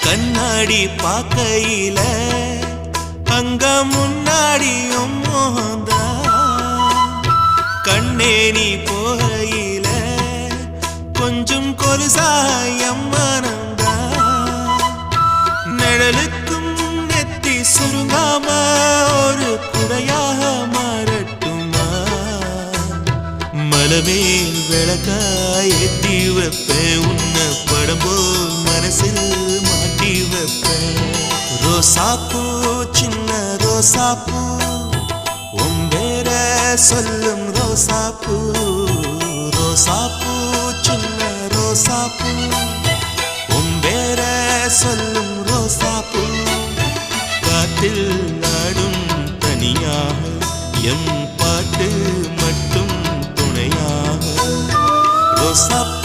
கண்ணாடி பார்க்கையில அங்க முன்னாடியும் மோகந்தா கண்ணே நீ போகையில கொஞ்சம் கொலுசாயம் மனந்தா நிழலுக்கும் நெத்தி சுருங்காம ஒரு குடையாக மாறட்டுமா மலமேல் விளக்காய் ஏத்தி வைப்பேன் உன்னை படம் போல் மனசில் மாட்டி வைப்பேன் ரோசாப்பூ சின்ன ரோசாப்பூ உம்பேர சொல்லும் ரோசாப்பூ ரோசாப்பூ சின்ன ரோசாப்பூ உம்பேர சொல்லும் ரோசாப்பூ காற்றில் நாடும் தனியாக எம் பாட்டு மட்டும் துணையாக ரோசாப்பூ